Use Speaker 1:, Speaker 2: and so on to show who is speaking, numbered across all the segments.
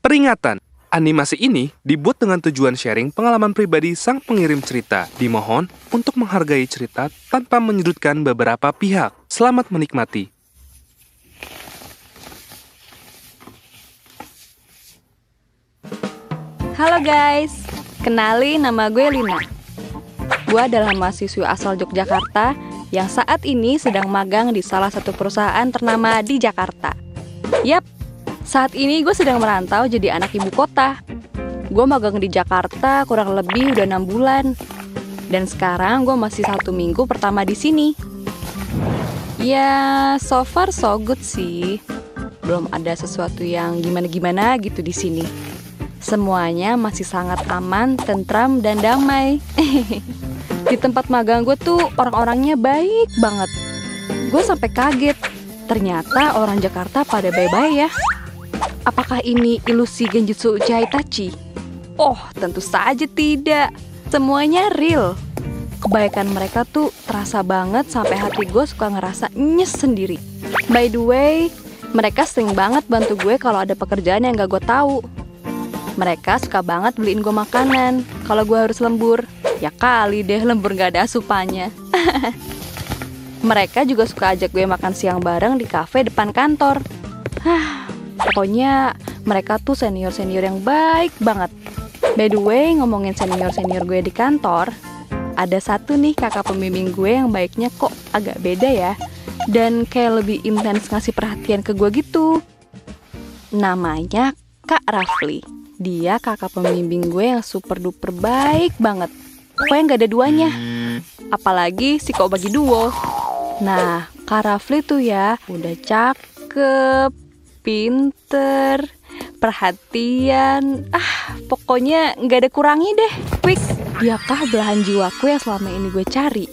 Speaker 1: Peringatan, animasi ini dibuat dengan tujuan sharing pengalaman pribadi sang pengirim cerita. Dimohon untuk menghargai cerita tanpa menyudutkan beberapa pihak. Selamat menikmati.
Speaker 2: Halo guys, kenalin nama gue Lina. Gue adalah mahasiswi asal Yogyakarta yang saat ini sedang magang di salah satu perusahaan ternama di Jakarta. Yap, saat ini gue sedang merantau jadi anak ibu kota. Gue magang di Jakarta kurang lebih udah 6 bulan. Dan sekarang gue masih 1 minggu pertama di sini. Ya, so far so good sih. Belum ada sesuatu yang gimana-gimana gitu di sini. Semuanya masih sangat aman, tentram, dan damai. Di tempat magang gue tuh orang-orangnya baik banget. Gue sampai kaget. Ternyata orang Jakarta pada baik-baik ya. Apakah ini ilusi Genjutsu Uchiha Itachi? Oh, tentu saja tidak. Semuanya real. Kebaikan mereka tuh terasa banget sampai hati gue suka ngerasa nyes sendiri. By the way, mereka sering banget bantu gue kalau ada pekerjaan yang gak gue tahu. Mereka suka banget beliin gue makanan kalau gue harus lembur. Ya kali deh lembur gak ada asupannya. Mereka juga suka ajak gue makan siang bareng di kafe depan kantor. Pokoknya mereka tuh senior-senior yang baik banget. By the way, ngomongin senior-senior gue di kantor, ada satu nih kakak pembimbing gue yang baiknya kok agak beda ya. Dan kayak lebih intens ngasih perhatian ke gue gitu. Namanya Kak Rafli. Dia kakak pembimbing gue yang super duper baik banget. Pokoknya gak ada duanya. Apalagi si kok bagi duo. Nah, Kak Rafli tuh ya udah cakep, pinter, perhatian. Pokoknya gak ada kurangnya deh. Quick, diakah belahan jiwaku yang selama ini gue cari.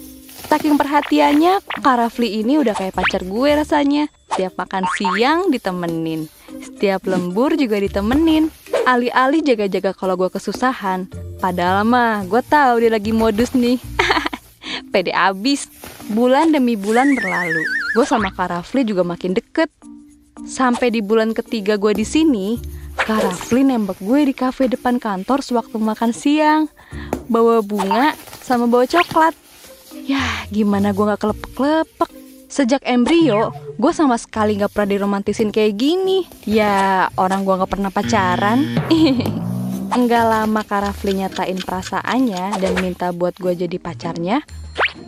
Speaker 2: Saking perhatiannya, Kak Rafli ini udah kayak pacar gue rasanya. Setiap makan siang ditemenin, setiap lembur juga ditemenin. Alih-alih jaga-jaga kalau gue kesusahan. Padahal mah gue tahu dia lagi modus nih. Pede abis. Bulan demi bulan berlalu. Gue sama Kak Rafli juga makin deket. Sampai di bulan ketiga gue di sini, Kak Rafli nembak gue di kafe depan kantor sewaktu makan siang. Bawa bunga sama bawa coklat. Yah, gimana gue gak kelepek-kelepek. Sejak embrio, gue sama sekali gak pernah diromantisin kayak gini. Ya, orang gue gak pernah pacaran. Enggak lama Kak Rafli nyatain perasaannya dan minta buat gue jadi pacarnya.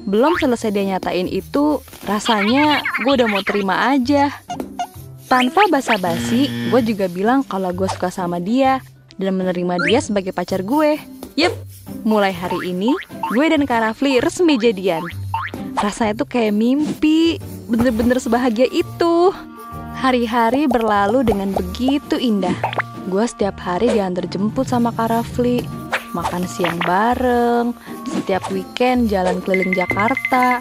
Speaker 2: Belum selesai dia nyatain itu, rasanya gue udah mau terima aja. Tanpa basa-basi, gue juga bilang kalau gue suka sama dia dan menerima dia sebagai pacar gue. Yep, mulai hari ini, gue dan Kak Rafli resmi jadian. Rasanya tuh kayak mimpi, bener-bener sebahagia itu. Hari-hari berlalu dengan begitu indah. Gue setiap hari diantar jemput sama Kak Rafli, makan siang bareng, setiap weekend jalan keliling Jakarta,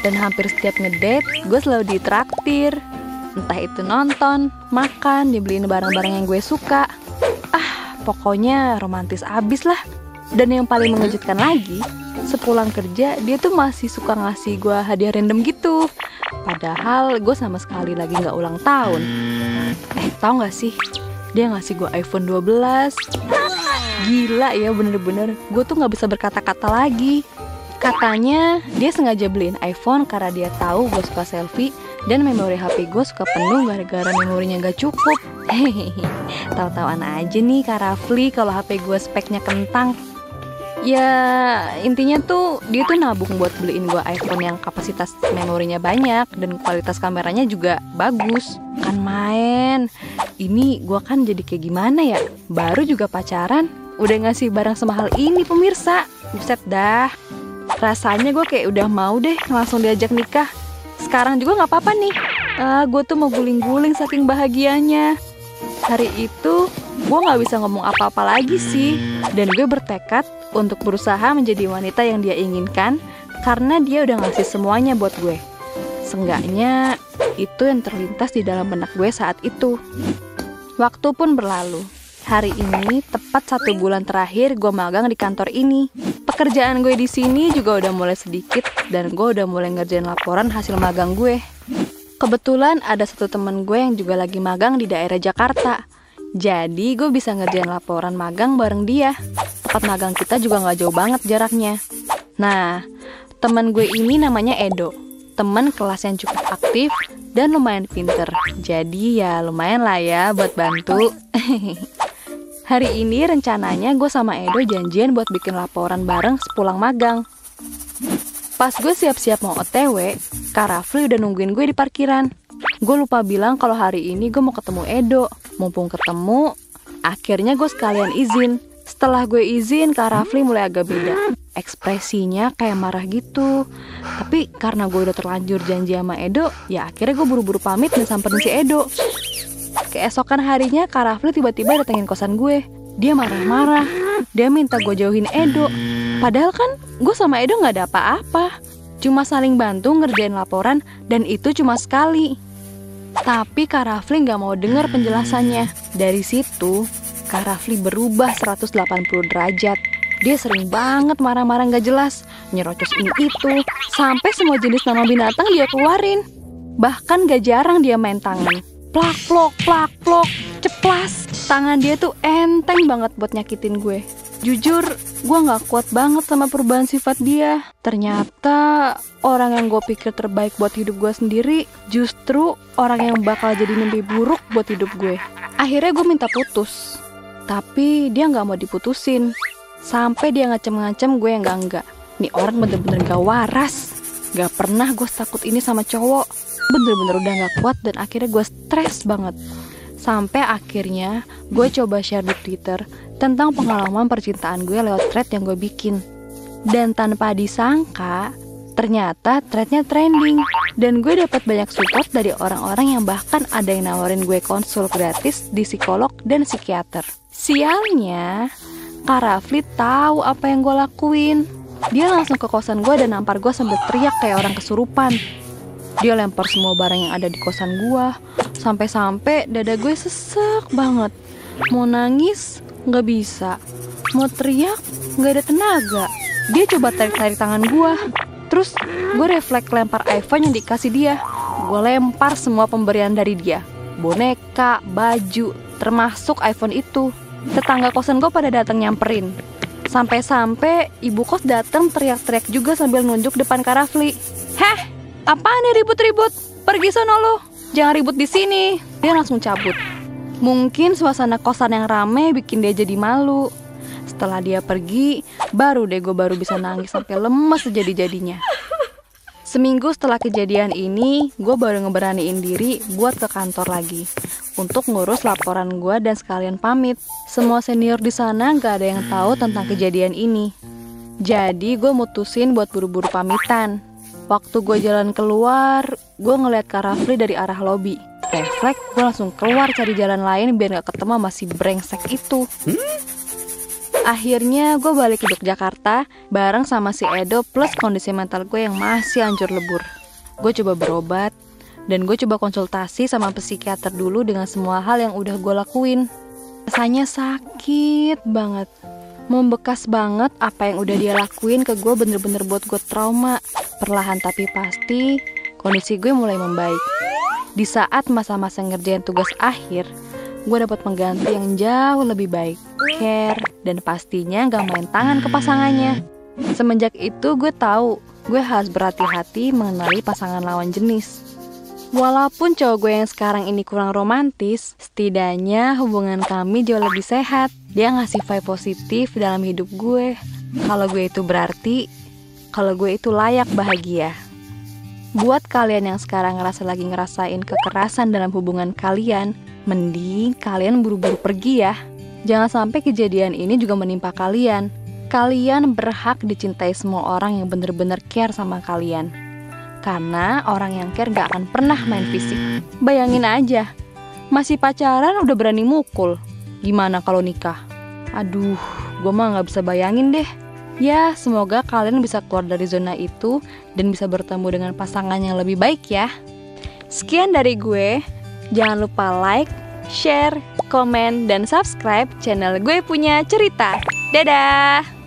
Speaker 2: dan hampir setiap ngedate gue selalu ditraktir. Entah itu nonton, makan, dibeliin barang-barang yang gue suka. Pokoknya romantis abis lah. Dan yang paling mengejutkan lagi, sepulang kerja dia tuh masih suka ngasih gue hadiah random gitu. Padahal gue sama sekali lagi gak ulang tahun. Tau gak sih, dia ngasih gue iPhone 12. Gila ya, bener-bener gue tuh gak bisa berkata-kata lagi. Katanya dia sengaja beliin iPhone karena dia tahu gue suka selfie dan memori HP gue suka penuh gara-gara memorinya gak cukup. Tahu-tahuan aja nih Kak Rafli kalau HP gue speknya kentang. Ya, intinya tuh dia tuh nabung buat beliin gue iPhone yang kapasitas memorinya banyak dan kualitas kameranya juga bagus. Kan main. Ini gue kan jadi kayak gimana ya? Baru juga pacaran, udah ngasih barang semahal ini pemirsa. Buset dah. Rasanya gue kayak udah mau deh langsung diajak nikah. Sekarang juga gak apa-apa nih. Gue tuh mau guling-guling saking bahagianya. Hari itu gue gak bisa ngomong apa-apa lagi sih. Dan gue bertekad untuk berusaha menjadi wanita yang dia inginkan karena dia udah ngasih semuanya buat gue. Seenggaknya itu yang terlintas di dalam benak gue saat itu. Waktu pun berlalu. Hari ini tepat 1 bulan terakhir gue magang di kantor ini. Pekerjaan gue di sini juga udah mulai sedikit dan gue udah mulai ngerjain laporan hasil magang gue. Kebetulan ada satu temen gue yang juga lagi magang di daerah Jakarta. Jadi gue bisa ngerjain laporan magang bareng dia. Tempat magang kita juga gak jauh banget jaraknya. Nah, teman gue ini namanya Edo. Teman kelas yang cukup aktif dan lumayan pinter. Jadi ya lumayan lah ya buat bantu. Hari ini rencananya gue sama Edo janjian buat bikin laporan bareng sepulang magang. Pas gue siap-siap mau OTW, Kak Rafli udah nungguin gue di parkiran. Gue lupa bilang kalau hari ini gue mau ketemu Edo. Mumpung ketemu, akhirnya gue sekalian izin. Setelah gue izin, Kak Rafli mulai agak beda. Ekspresinya kayak marah gitu. Tapi karena gue udah terlanjur janji sama Edo, ya akhirnya gue buru-buru pamit dan samperin si Edo. Keesokan harinya, Kak Rafli tiba-tiba datengin kosan gue. Dia marah-marah. Dia minta gue jauhin Edo. Padahal kan gue sama Edo gak ada apa-apa. Cuma saling bantu ngerjain laporan, dan itu cuma sekali. Tapi Kak Rafli gak mau denger penjelasannya. Dari situ, Kak Rafli berubah 180 derajat. Dia sering banget marah-marah gak jelas, nyerocos ini itu, sampai semua jenis nama binatang dia keluarin. Bahkan gak jarang dia main tangan. Plak-plok, plak-plok, ceplas. Tangan dia tuh enteng banget buat nyakitin gue. Jujur, gue gak kuat banget sama perubahan sifat dia. Ternyata orang yang gue pikir terbaik buat hidup gue sendiri justru orang yang bakal jadi mimpi buruk buat hidup gue. Akhirnya gue minta putus. Tapi dia gak mau diputusin. Sampai dia ngacem-ngacem gue yang enggak. Nih orang bener-bener gak waras. Gak pernah gue takut ini sama cowok. Bener-bener udah gak kuat dan akhirnya gue stres banget. Sampai akhirnya gue coba share di Twitter tentang pengalaman percintaan gue lewat thread yang gue bikin. Dan tanpa disangka, ternyata threadnya trending. Dan gue dapat banyak support dari orang-orang yang bahkan ada yang nawarin gue konsul gratis di psikolog dan psikiater. Sialnya, Kak Rafli tahu apa yang gue lakuin. Dia langsung ke kosan gue dan nampar gue sambil teriak kayak orang kesurupan. Dia lempar semua barang yang ada di kosan gue. Sampai-sampai dada gue sesek banget. Mau nangis, gak bisa. Mau teriak, gak ada tenaga. Dia coba tarik-tarik tangan gue. Terus gue refleks lempar iPhone yang dikasih dia. Gue lempar semua pemberian dari dia. Boneka, baju, termasuk iPhone itu. Tetangga kosan gue pada datang nyamperin. Sampai-sampai ibu kos datang teriak-teriak juga sambil nunjuk depan Kak Rafli. Heh, apaan nih ribut-ribut? Pergi sono lo. Jangan ribut di sini. Dia langsung cabut. Mungkin suasana kosan yang rame bikin dia jadi malu. Setelah dia pergi, baru deh gue bisa nangis sampai lemes sejadi-jadinya. Seminggu setelah kejadian ini, gue baru ngeberaniin diri buat ke kantor lagi untuk ngurus laporan gue dan sekalian pamit. Semua senior di sana gak ada yang tahu tentang kejadian ini. Jadi gue mutusin buat buru-buru pamitan. Waktu gue jalan keluar, gue ngeliat Kak Rafli dari arah lobi. Refleks, gue langsung keluar cari jalan lain biar gak ketemu sama si brengsek itu. Akhirnya gue balik ke Yogyakarta bareng sama si Edo plus kondisi mental gue yang masih hancur lebur. Gue coba berobat dan gue coba konsultasi sama psikiater dulu dengan semua hal yang udah gue lakuin. Rasanya sakit banget. Membekas banget apa yang udah dia lakuin ke gue bener-bener buat gue trauma. Perlahan tapi pasti kondisi gue mulai membaik. Di saat masa-masa ngerjain tugas akhir, gue dapat pengganti yang jauh lebih baik, care, dan pastinya gak main tangan ke pasangannya. Semenjak itu gue tahu gue harus berhati-hati mengenali pasangan lawan jenis. Walaupun cowok gue yang sekarang ini kurang romantis, setidaknya hubungan kami jauh lebih sehat. Dia ngasih vibe positif dalam hidup gue. Kalau gue itu berarti, kalau gue itu layak bahagia. Buat kalian yang sekarang lagi ngerasain kekerasan dalam hubungan kalian, mending kalian buru-buru pergi ya. Jangan sampai kejadian ini juga menimpa kalian. Kalian berhak dicintai semua orang yang bener-bener care sama kalian. Karena orang yang care gak akan pernah main fisik. Bayangin aja, masih pacaran udah berani mukul. Gimana kalau nikah? Aduh, gue mah gak bisa bayangin deh. Ya, semoga kalian bisa keluar dari zona itu dan bisa bertemu dengan pasangan yang lebih baik ya. Sekian dari gue. Jangan lupa like, share, komen, dan subscribe channel Gue Punya Cerita. Dadah!